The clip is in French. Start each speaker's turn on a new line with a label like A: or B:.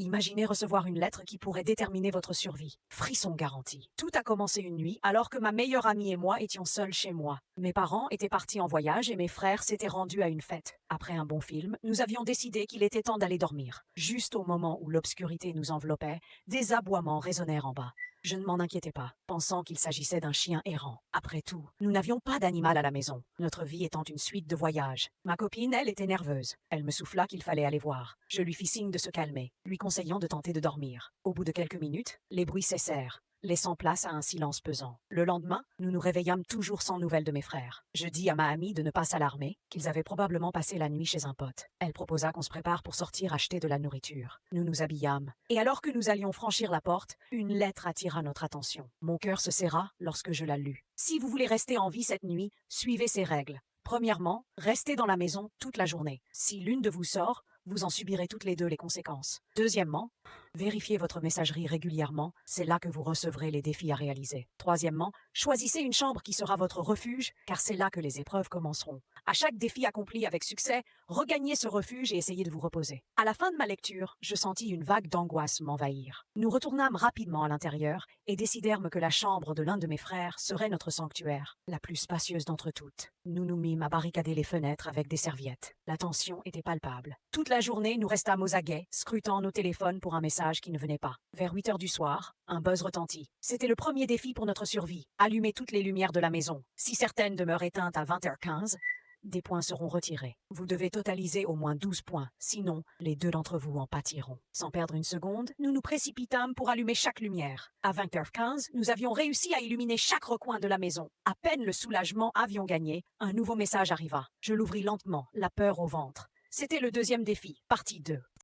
A: Imaginez recevoir une lettre qui pourrait déterminer votre survie. Frisson garanti. Tout a commencé une nuit, alors que ma meilleure amie et moi étions seuls chez moi. Mes parents étaient partis en voyage et mes frères s'étaient rendus à une fête. Après un bon film, nous avions décidé qu'il était temps d'aller dormir. Juste au moment où l'obscurité nous enveloppait, des aboiements résonnèrent en bas. Je ne m'en inquiétais pas, pensant qu'il s'agissait d'un chien errant. Après tout, nous n'avions pas d'animal à la maison, notre vie étant une suite de voyages. Ma copine, elle, était nerveuse. Elle me souffla qu'il fallait aller voir. Je lui fis signe de se calmer, lui conseillant de tenter de dormir. Au bout de quelques minutes, les bruits cessèrent, laissant place à un silence pesant. Le lendemain, nous nous réveillâmes toujours sans nouvelles de mes frères. Je dis à ma amie de ne pas s'alarmer, qu'ils avaient probablement passé la nuit chez un pote. Elle proposa qu'on se prépare pour sortir acheter de la nourriture. Nous nous habillâmes, et alors que nous allions franchir la porte, une lettre attira notre attention. Mon cœur se serra lorsque je la lus. Si vous voulez rester en vie cette nuit, suivez ces règles. Premièrement, restez dans la maison toute la journée. Si l'une de vous sort, vous en subirez toutes les deux les conséquences. Deuxièmement, vérifiez votre messagerie régulièrement, c'est là que vous recevrez les défis à réaliser. Troisièmement, choisissez une chambre qui sera votre refuge, car c'est là que les épreuves commenceront. À chaque défi accompli avec succès, regagnez ce refuge et essayez de vous reposer. À la fin de ma lecture, je sentis une vague d'angoisse m'envahir. Nous retournâmes rapidement à l'intérieur et décidèrent que la chambre de l'un de mes frères serait notre sanctuaire, la plus spacieuse d'entre toutes. Nous nous mîmes à barricader les fenêtres avec des serviettes. La tension était palpable. Toute la journée, nous restâmes aux aguets, scrutant nos téléphones pour un message qui ne venait pas. Vers 8 heures du soir, un buzz retentit. C'était le premier défi pour notre survie. Allumer toutes les lumières de la maison. Si certaines demeurent éteintes à 20h15, des points seront retirés. Vous devez totaliser au moins 12 points, sinon les deux d'entre vous en pâtiront. Sans perdre une seconde, nous nous précipitâmes pour allumer chaque lumière. À 20h15, nous avions réussi à illuminer chaque recoin de la maison. À peine le soulagement avions gagné, un nouveau message arriva. Je l'ouvris lentement, la peur au ventre. C'était le deuxième défi, partie 2.